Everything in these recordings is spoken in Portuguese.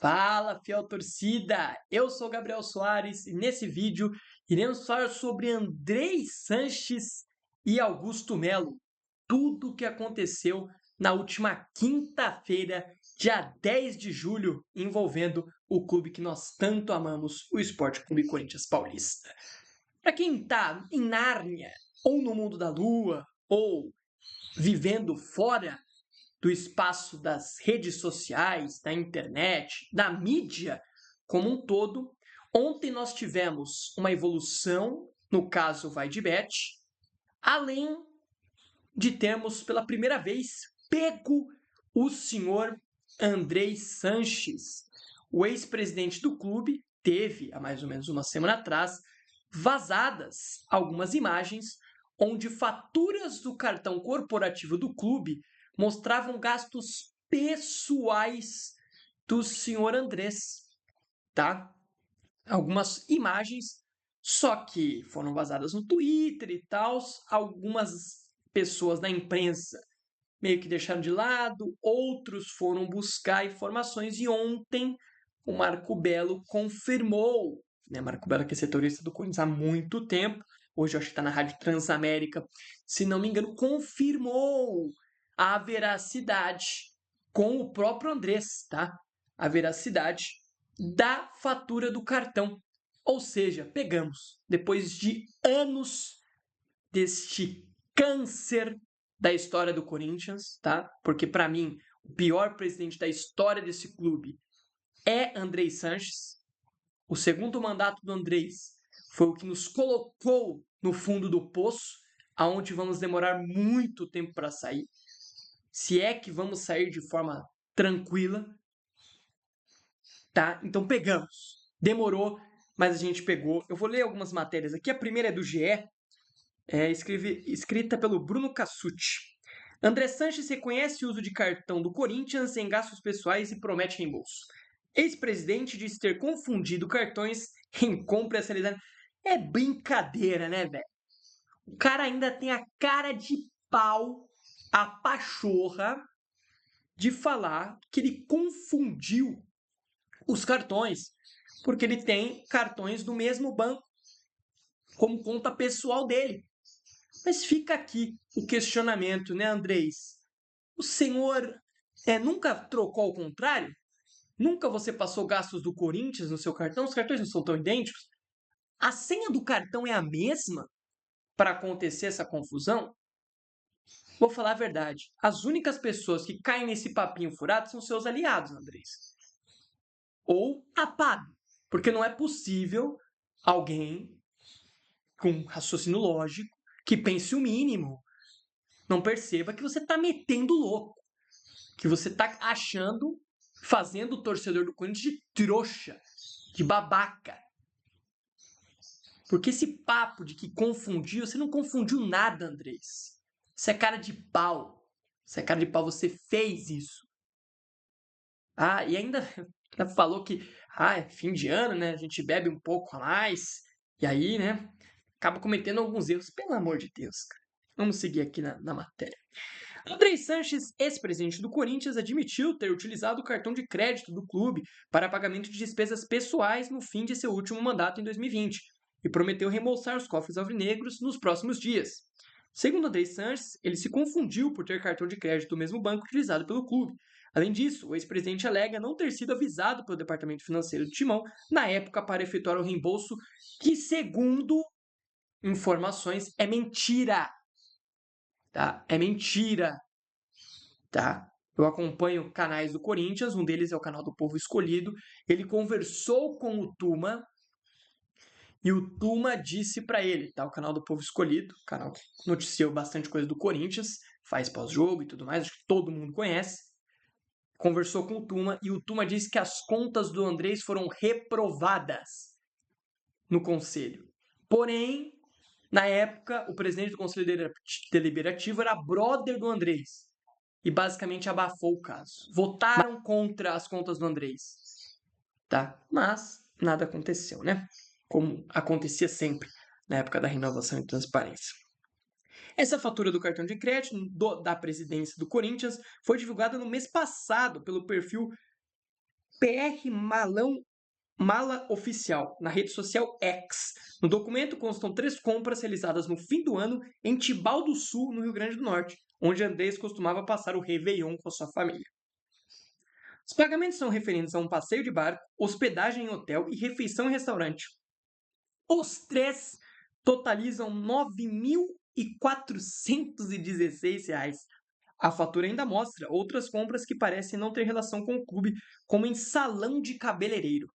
Fala, fiel torcida! Eu sou Gabriel Soares e nesse vídeo iremos falar sobre Andrei Sanches e Augusto Melo. Tudo o que aconteceu na última quinta-feira, dia 10 de julho, envolvendo o clube que nós tanto amamos, o Sport Clube Corinthians Paulista. Para quem está em Nárnia, ou no mundo da lua, ou vivendo fora do espaço das redes sociais, da internet, da mídia como um todo, ontem nós tivemos uma evolução, no caso vai de bet, além de termos pela primeira vez pego o senhor Andrei Sanches, o ex-presidente do clube, teve há mais ou menos uma semana atrás vazadas algumas imagens onde faturas do cartão corporativo do clube mostravam gastos pessoais do senhor Andrés, tá? Algumas imagens, só que foram vazadas no Twitter e tal, algumas pessoas da imprensa meio que deixaram de lado, outros foram buscar informações e ontem o Marco Belo confirmou, né? Marco Belo que é setorista do Corinthians há muito tempo, hoje eu acho que está na Rádio Transamérica, se não me engano, confirmou a veracidade com o próprio Andrés, tá? A veracidade da fatura do cartão. Ou seja, pegamos, depois de anos deste câncer da história do Corinthians, tá? Porque para mim, o pior presidente da história desse clube é Andrei Sanches. O segundo mandato do Andrés foi o que nos colocou no fundo do poço, aonde vamos demorar muito tempo para sair. Se é que vamos sair de forma tranquila, tá? Então pegamos. Demorou, mas a gente pegou. Eu vou ler algumas matérias aqui. A primeira é do GE, escrita pelo Bruno Cassucci. André Sanches reconhece o uso de cartão do Corinthians em gastos pessoais e promete reembolso. Ex-presidente diz ter confundido cartões em compras realizadas. É brincadeira, né, velho? O cara ainda tem a cara de pau, a pachorra, de falar que ele confundiu os cartões, porque ele tem cartões do mesmo banco como conta pessoal dele. Mas fica aqui o questionamento, né, Andrés? O senhor nunca trocou ao contrário? Nunca você passou gastos do Corinthians no seu cartão? Os cartões não são tão idênticos? A senha do cartão é a mesma para acontecer essa confusão? Vou falar a verdade. As únicas pessoas que caem nesse papinho furado são seus aliados, Andrés. Ou apague. Porque não é possível alguém com raciocínio lógico que pense o mínimo não perceba que você está metendo louco. Que você está achando, fazendo o torcedor do Corinthians de trouxa, de babaca. Porque esse papo de que confundiu, você não confundiu nada, Andrés. Você é cara de pau. Você é cara de pau, você fez isso. Ah, e ainda falou que é fim de ano, né? A gente bebe um pouco a mais. E aí, né? Acaba cometendo alguns erros. Pelo amor de Deus, cara. Vamos seguir aqui na matéria. Andrei Sanches, ex-presidente do Corinthians, admitiu ter utilizado o cartão de crédito do clube para pagamento de despesas pessoais no fim de seu último mandato em 2020 e prometeu reembolsar os cofres alvinegros nos próximos dias. Segundo Andrei Sanches, ele se confundiu por ter cartão de crédito do mesmo banco utilizado pelo clube. Além disso, o ex-presidente alega não ter sido avisado pelo departamento financeiro do Timão na época para efetuar o reembolso, que, segundo informações, é mentira. Tá? É mentira. Tá? Eu acompanho canais do Corinthians, um deles é o canal do Povo Escolhido. Ele conversou com o Tuma e o Tuma disse para ele, tá? O canal do Povo Escolhido, canal que noticiou bastante coisa do Corinthians, faz pós-jogo e tudo mais, acho que todo mundo conhece. Conversou com o Tuma e o Tuma disse que as contas do Andrés foram reprovadas no conselho. Porém, na época, o presidente do conselho deliberativo era brother do Andrés e basicamente abafou o caso. Votaram contra as contas do Andrés, tá? Mas nada aconteceu, né? Como acontecia sempre na época da renovação e transparência. Essa fatura do cartão de crédito da presidência do Corinthians foi divulgada no mês passado pelo perfil PR Mala Oficial, na rede social X. No documento constam 3 compras realizadas no fim do ano em Tibau do Sul, no Rio Grande do Norte, onde Andrés costumava passar o Réveillon com sua família. Os pagamentos são referentes a um passeio de barco, hospedagem em hotel e refeição em restaurante. Os 3 totalizam R$ 9.416. A fatura ainda mostra outras compras que parecem não ter relação com o clube, como em salão de cabeleireiro.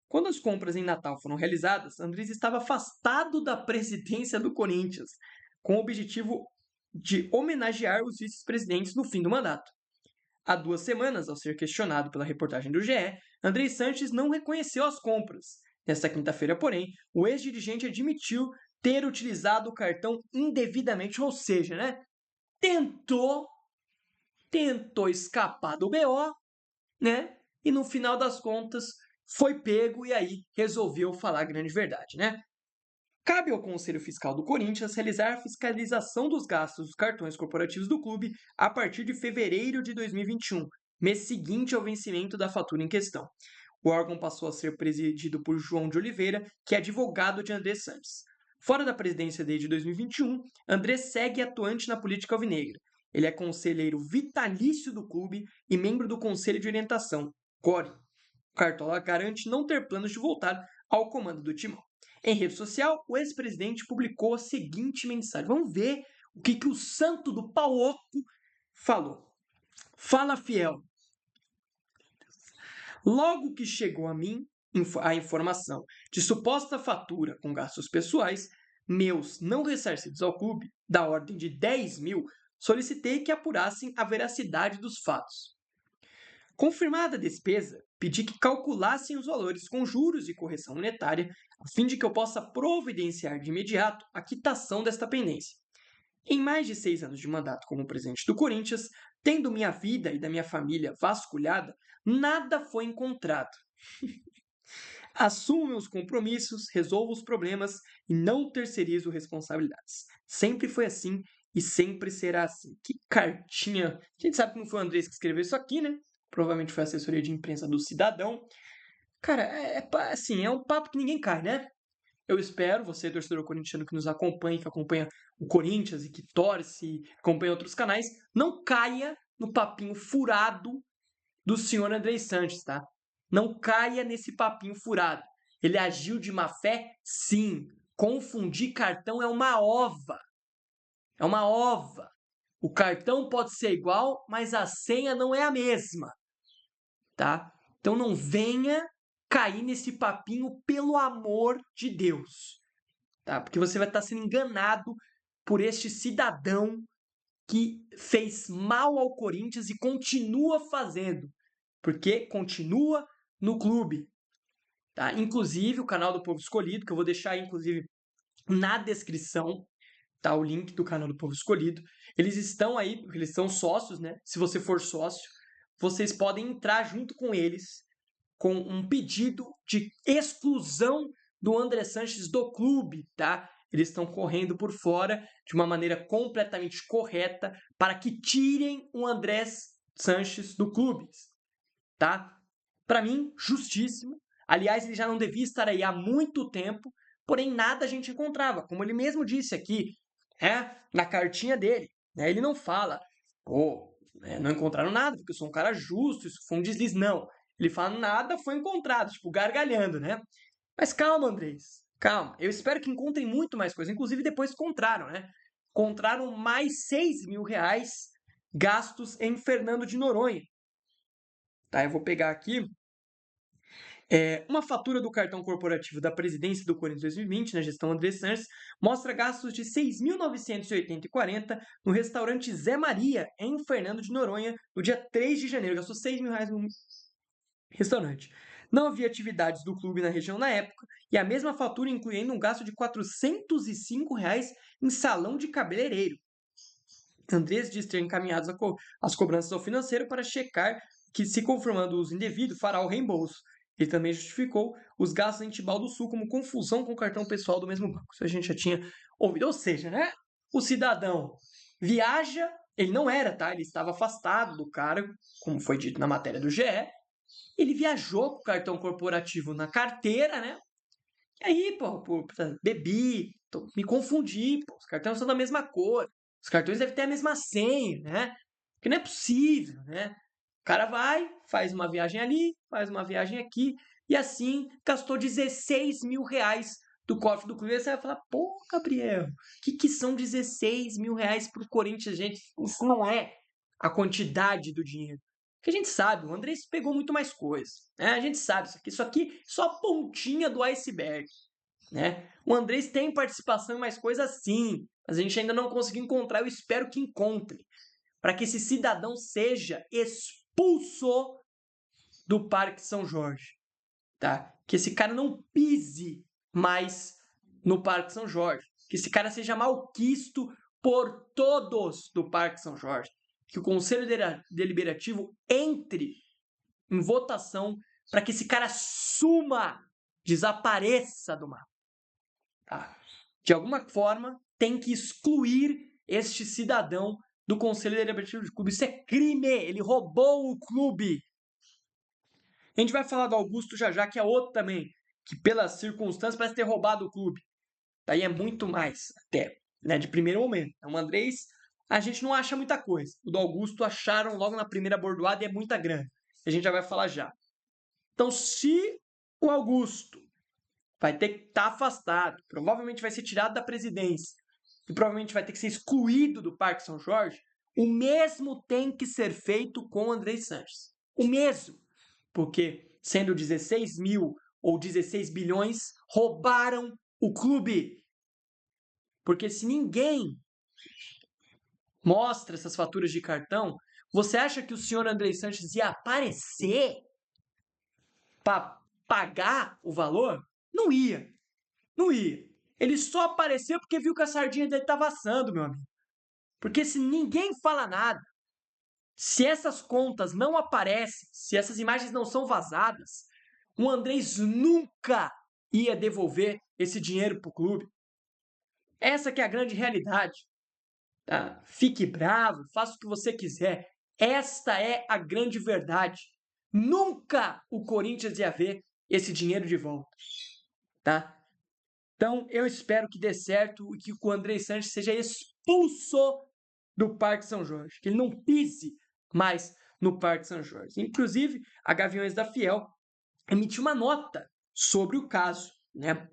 Quando as compras em Natal foram realizadas, Andrés estava afastado da presidência do Corinthians, com o objetivo de homenagear os vice-presidentes no fim do mandato. Há 2 semanas, ao ser questionado pela reportagem do GE, Andrés Sanches não reconheceu as compras. Nesta quinta-feira, porém, o ex-dirigente admitiu ter utilizado o cartão indevidamente, ou seja, tentou escapar do BO, e no final das contas foi pego e aí resolveu falar a grande verdade, Cabe ao Conselho Fiscal do Corinthians realizar a fiscalização dos gastos dos cartões corporativos do clube a partir de fevereiro de 2021, mês seguinte ao vencimento da fatura em questão. O órgão passou a ser presidido por João de Oliveira, que é advogado de Andrés Sanches. Fora da presidência desde 2021, Andrés segue atuante na política alvinegra. Ele é conselheiro vitalício do clube e membro do Conselho de Orientação, CORE. O Cartola garante não ter planos de voltar ao comando do timão. Em rede social, o ex-presidente publicou a seguinte mensagem. Vamos ver o que o santo do pau oco falou. Fala, fiel. Logo que chegou a mim a informação de suposta fatura com gastos pessoais, meus não ressarcidos ao clube, da ordem de 10 mil, solicitei que apurassem a veracidade dos fatos. Confirmada a despesa, pedi que calculassem os valores com juros e correção monetária, a fim de que eu possa providenciar de imediato a quitação desta pendência. Em mais de 6 anos de mandato como presidente do Corinthians, tendo minha vida e da minha família vasculhada, nada foi encontrado. Assumo meus compromissos, resolvo os problemas e não terceirizo responsabilidades. Sempre foi assim e sempre será assim. Que cartinha! A gente sabe que não foi o Andrés que escreveu isso aqui, Provavelmente foi a assessoria de imprensa do Cidadão. Cara, assim, é um papo que ninguém cai, Eu espero, você, torcedor corintiano que nos acompanha, que acompanha o Corinthians e que torce, acompanha outros canais, não caia no papinho furado do senhor Andrés Sanches, tá? Não caia nesse papinho furado. Ele agiu de má fé? Sim. Confundir cartão é uma ova. É uma ova. O cartão pode ser igual, mas a senha não é a mesma, tá? Então não venha cair nesse papinho, pelo amor de Deus, tá? Porque você vai estar sendo enganado por este cidadão que fez mal ao Corinthians e continua fazendo, porque continua no clube, tá? Inclusive o canal do Povo Escolhido, que eu vou deixar aí, inclusive, na descrição, tá? O link do canal do Povo Escolhido. Eles estão aí, porque eles são sócios, Se você for sócio, vocês podem entrar junto com eles com um pedido de exclusão do Andrés Sanches do clube, tá? Eles estão correndo por fora de uma maneira completamente correta para que tirem o Andrés Sanches do clube, tá? Para mim, justíssimo. Aliás, ele já não devia estar aí há muito tempo, porém nada a gente encontrava. Como ele mesmo disse aqui, na cartinha dele, ele não fala, não encontraram nada, porque eu sou um cara justo, isso foi um deslize. Não, ele fala, nada foi encontrado, tipo, gargalhando, Mas calma, Andrés, calma. Eu espero que encontrem muito mais coisa. Inclusive, depois encontraram, Encontraram mais 6 mil reais gastos em Fernando de Noronha. Tá, eu vou pegar aqui uma fatura do cartão corporativo da presidência do Corinthians 2020, na gestão Andrés Sanches, mostra gastos de R$ 6.980,40 no restaurante Zé Maria, em Fernando de Noronha, no dia 3 de janeiro. Gastou R$ 6 mil no restaurante. Não havia atividades do clube na região na época, e a mesma fatura inclui ainda um gasto de R$ 405 em salão de cabeleireiro. Andrés diz ter encaminhado as cobranças ao financeiro para checar que, se confirmando o uso indevido, fará o reembolso. Ele também justificou os gastos em Tibau do Sul como confusão com o cartão pessoal do mesmo banco. Isso a gente já tinha ouvido. Ou seja, o cidadão viaja, ele não era, tá? Ele estava afastado do cargo, como foi dito na matéria do GE, Ele viajou com o cartão corporativo na carteira, né? E aí, pô, bebi, me confundi, pô. Os cartões são da mesma cor. Os cartões devem ter a mesma senha, né? Porque não é possível, né? O cara vai, faz uma viagem ali, faz uma viagem aqui, e assim gastou 16 mil reais do cofre do clube. Aí você vai falar, pô, Gabriel, o que são 16 mil reais pro Corinthians, gente? Isso não é a quantidade do dinheiro. Porque a gente sabe, o Andrés pegou muito mais coisas, né? A gente sabe, isso aqui é só a pontinha do iceberg, né? O Andrés tem participação em mais coisas sim, mas a gente ainda não conseguiu encontrar, eu espero que encontre, para que esse cidadão seja expulso do Parque São Jorge, tá? Que esse cara não pise mais no Parque São Jorge, que esse cara seja malquisto por todos do Parque São Jorge, que o Conselho Deliberativo entre em votação para que esse cara suma, desapareça do mapa, tá? De alguma forma, tem que excluir este cidadão do Conselho Deliberativo do clube. Isso é crime! Ele roubou o clube! A gente vai falar do Augusto já, que é outro também, que pelas circunstâncias parece ter roubado o clube. Daí é muito mais, até, né, de primeiro momento. Então, o Andrés, a gente não acha muita coisa. O do Augusto acharam logo na primeira bordoada e é muita grana. A gente já vai falar já. Então, se o Augusto vai ter que estar afastado, provavelmente vai ser tirado da presidência e provavelmente vai ter que ser excluído do Parque São Jorge, o mesmo tem que ser feito com o Andrés Sanches. O mesmo. Porque, sendo 16 mil ou 16 bilhões, roubaram o clube. Porque se ninguém mostra essas faturas de cartão, você acha que o senhor Andrés Sanches ia aparecer para pagar o valor? Não ia. Não ia. Ele só apareceu porque viu que a sardinha dele estava assando, meu amigo. Porque se ninguém fala nada, se essas contas não aparecem, se essas imagens não são vazadas, o Andrés nunca ia devolver esse dinheiro para o clube. Essa que é a grande realidade. Tá? Fique bravo, faça o que você quiser. Esta é a grande verdade. Nunca o Corinthians ia ver esse dinheiro de volta. Tá? Então, eu espero que dê certo e que o Andrés Sanches seja expulso do Parque São Jorge, que ele não pise mais no Parque São Jorge. Inclusive, a Gaviões da Fiel emitiu uma nota sobre o caso, né?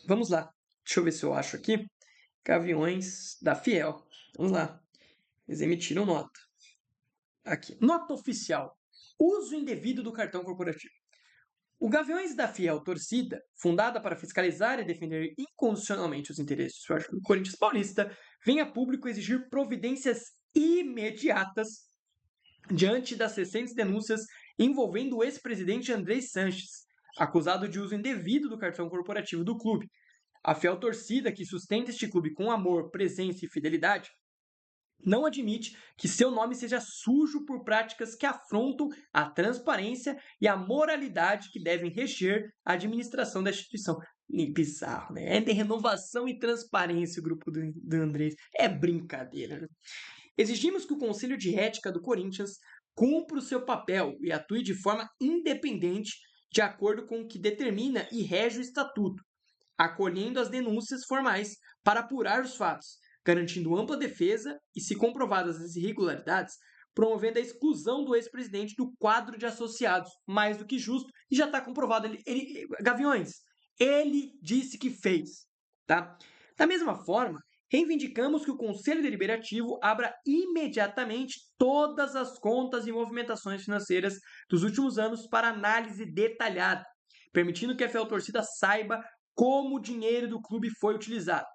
Vamos lá. Deixa eu ver se eu acho aqui. Gaviões da Fiel. Vamos lá. Eles emitiram nota. Aqui. Nota oficial. Uso indevido do cartão corporativo. O Gaviões da Fiel Torcida, fundada para fiscalizar e defender incondicionalmente os interesses do Corinthians Paulista, vem a público exigir providências imediatas diante das recentes denúncias envolvendo o ex-presidente Andrés Sanches, acusado de uso indevido do cartão corporativo do clube. A Fiel Torcida, que sustenta este clube com amor, presença e fidelidade, não admite que seu nome seja sujo por práticas que afrontam a transparência e a moralidade que devem reger a administração da instituição. Bizarro, né? É de renovação e transparência o grupo do Andrés. É brincadeira. Né? Exigimos que o Conselho de Ética do Corinthians cumpra o seu papel e atue de forma independente de acordo com o que determina e rege o Estatuto, acolhendo as denúncias formais para apurar os fatos, garantindo ampla defesa e, se comprovadas as irregularidades, promovendo a exclusão do ex-presidente do quadro de associados, mais do que justo, e já está comprovado. Gaviões, ele disse que fez. Tá? Da mesma forma, reivindicamos que o Conselho Deliberativo abra imediatamente todas as contas e movimentações financeiras dos últimos anos para análise detalhada, permitindo que a Fiel Torcida saiba como o dinheiro do clube foi utilizado.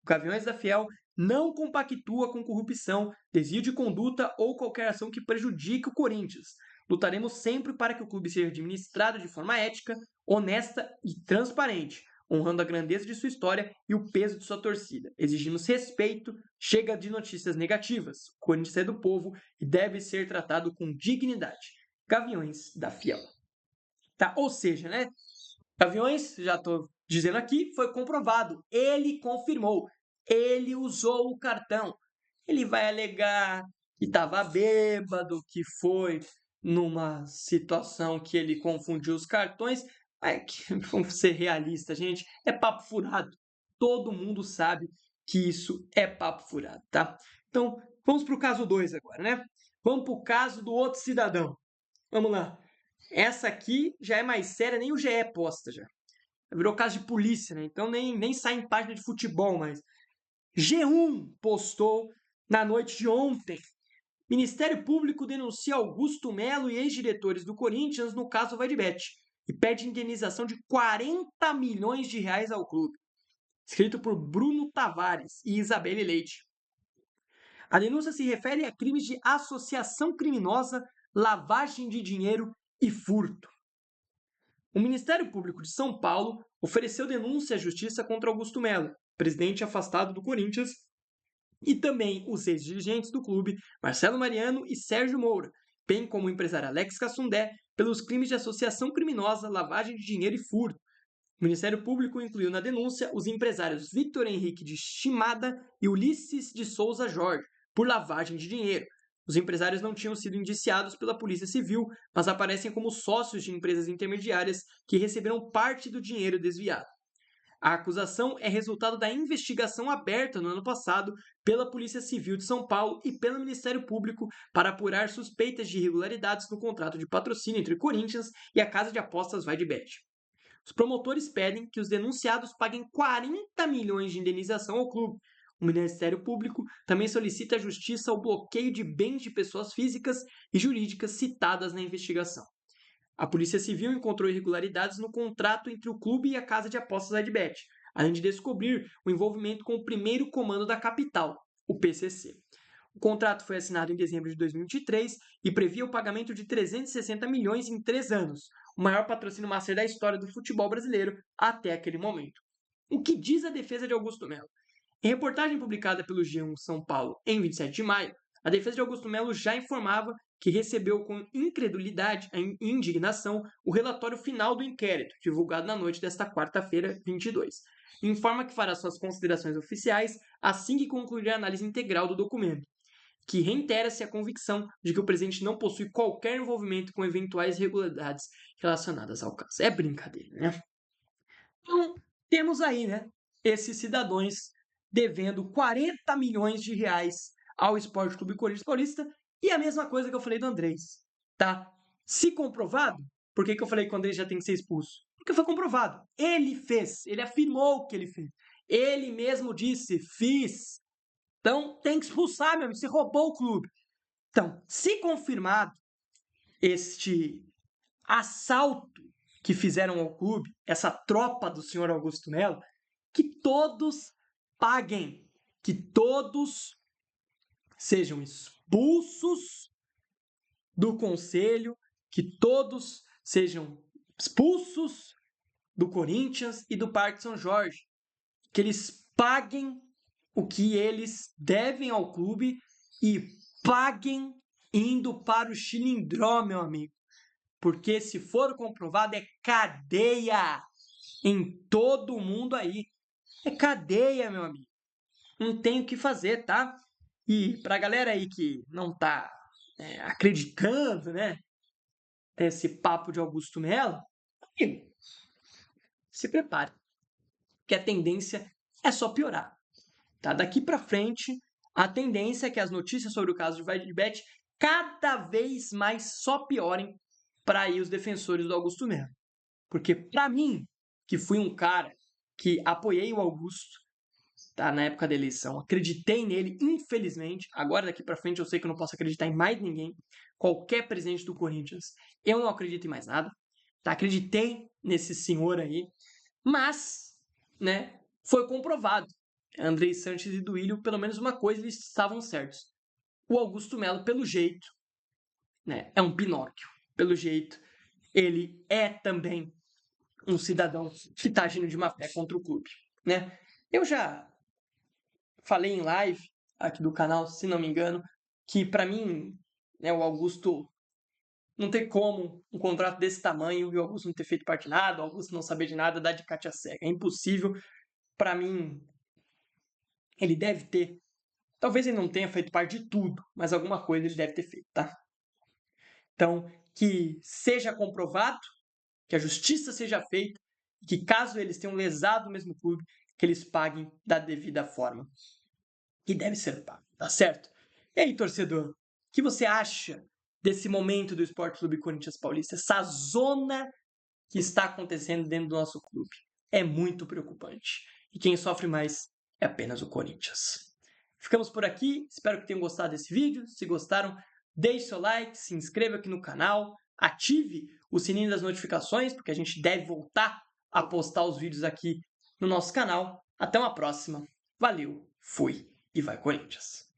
O Gaviões da Fiel não compactua com corrupção, desvio de conduta ou qualquer ação que prejudique o Corinthians. Lutaremos sempre para que o clube seja administrado de forma ética, honesta e transparente, honrando a grandeza de sua história e o peso de sua torcida. Exigimos respeito, chega de notícias negativas. O Corinthians é do povo e deve ser tratado com dignidade. Gaviões da Fiel. Tá? Ou seja, né? Gaviões, já estou dizendo aqui, foi comprovado. Ele confirmou. Ele usou o cartão. Ele vai alegar que estava bêbado, que foi numa situação que ele confundiu os cartões. Vamos ser realistas, gente, é papo furado. Todo mundo sabe que isso é papo furado, tá? Então, vamos para o caso 2 agora, né? Vamos para o caso do outro cidadão. Vamos lá. Essa aqui já é mais séria, nem o GE posta já. Virou caso de polícia, né? Então nem sai em página de futebol mais. G1 postou na noite de ontem. Ministério Público denuncia Augusto Melo e ex-diretores do Corinthians no caso Vaidebet e pede indenização de 40 milhões de reais ao clube. Escrito por Bruno Tavares e Isabelle Leite. A denúncia se refere a crimes de associação criminosa, lavagem de dinheiro e furto. O Ministério Público de São Paulo ofereceu denúncia à Justiça contra Augusto Melo, presidente afastado do Corinthians, e também os ex-dirigentes do clube, Marcelo Mariano e Sérgio Moura, bem como o empresário Alex Cassundé, pelos crimes de associação criminosa, lavagem de dinheiro e furto. O Ministério Público incluiu na denúncia os empresários Victor Henrique de Shimada e Ulisses de Souza Jorge, por lavagem de dinheiro. Os empresários não tinham sido indiciados pela Polícia Civil, mas aparecem como sócios de empresas intermediárias que receberam parte do dinheiro desviado. A acusação é resultado da investigação aberta no ano passado pela Polícia Civil de São Paulo e pelo Ministério Público para apurar suspeitas de irregularidades no contrato de patrocínio entre Corinthians e a casa de apostas Vaidebet. Os promotores pedem que os denunciados paguem 40 milhões de indenização ao clube. O Ministério Público também solicita à Justiça o bloqueio de bens de pessoas físicas e jurídicas citadas na investigação. A Polícia Civil encontrou irregularidades no contrato entre o clube e a casa de apostas Adbet, além de descobrir o envolvimento com o primeiro comando da capital, o PCC. O contrato foi assinado em dezembro de 2023 e previa o pagamento de 360 milhões em 3 anos, o maior patrocínio master da história do futebol brasileiro até aquele momento. O que diz a defesa de Augusto Melo? Em reportagem publicada pelo G1 São Paulo em 27 de maio, a defesa de Augusto Melo já informava que recebeu com incredulidade e indignação o relatório final do inquérito, divulgado na noite desta quarta-feira, 22. Informa que fará suas considerações oficiais assim que concluir a análise integral do documento, que reitera-se a convicção de que o presidente não possui qualquer envolvimento com eventuais irregularidades relacionadas ao caso. É brincadeira, né? Então, temos aí, né, esses cidadãos devendo 40 milhões de reais ao Esporte Clube Corinthians Paulista e a mesma coisa que eu falei do Andrés, tá? Se comprovado, por que eu falei que o Andrés já tem que ser expulso? Porque foi comprovado. Ele fez, ele afirmou que ele fez. Ele mesmo disse, fiz. Então, tem que expulsar, meu amigo, você roubou o clube. Então, se confirmado este assalto que fizeram ao clube, essa tropa do senhor Augusto Melo, que todos paguem, que todos sejam expulsos do conselho, que todos sejam expulsos do Corinthians e do Parque São Jorge, que eles paguem o que eles devem ao clube e paguem indo para o Chilindró, meu amigo. Porque se for comprovado, é cadeia em todo mundo aí. É cadeia, meu amigo. Não tem o que fazer, tá? E pra galera aí que não tá acreditando, né? Nesse papo de Augusto Melo, amigo, se prepare. Que a tendência é só piorar. Tá? Daqui pra frente, a tendência é que as notícias sobre o caso de Vaidebet cada vez mais só piorem para aí os defensores do Augusto Melo. Porque para mim, que fui um cara que apoiei o Augusto, tá, na época da eleição, acreditei nele, infelizmente, agora daqui para frente eu sei que eu não posso acreditar em mais ninguém, qualquer presidente do Corinthians, eu não acredito em mais nada, tá? Acreditei nesse senhor aí, mas, né, foi comprovado. Andrei Sanches e Duílio, pelo menos uma coisa, eles estavam certos. O Augusto Melo, pelo jeito, né, é um Pinóquio. Pelo jeito, ele é também um cidadão que está agindo de má fé contra o clube, né? Eu já falei em live aqui do canal, se não me engano, que para mim, né, o Augusto não tem como um contrato desse tamanho e o Augusto não ter feito parte de nada, o Augusto não saber de nada, dar de Cátia cega. É impossível. Para mim, ele deve ter. Talvez ele não tenha feito parte de tudo, mas alguma coisa ele deve ter feito, tá? Então, que seja comprovado, que a justiça seja feita, e que caso eles tenham lesado o mesmo clube, que eles paguem da devida forma. Que deve ser pago, tá certo? E aí, torcedor, o que você acha desse momento do Sport Clube Corinthians Paulista? Essa zona que está acontecendo dentro do nosso clube é muito preocupante. E quem sofre mais é apenas o Corinthians. Ficamos por aqui, espero que tenham gostado desse vídeo. Se gostaram, deixe seu like, se inscreva aqui no canal, ative o sininho das notificações, porque a gente deve voltar a postar os vídeos aqui no nosso canal. Até uma próxima. Valeu, fui e vai Corinthians!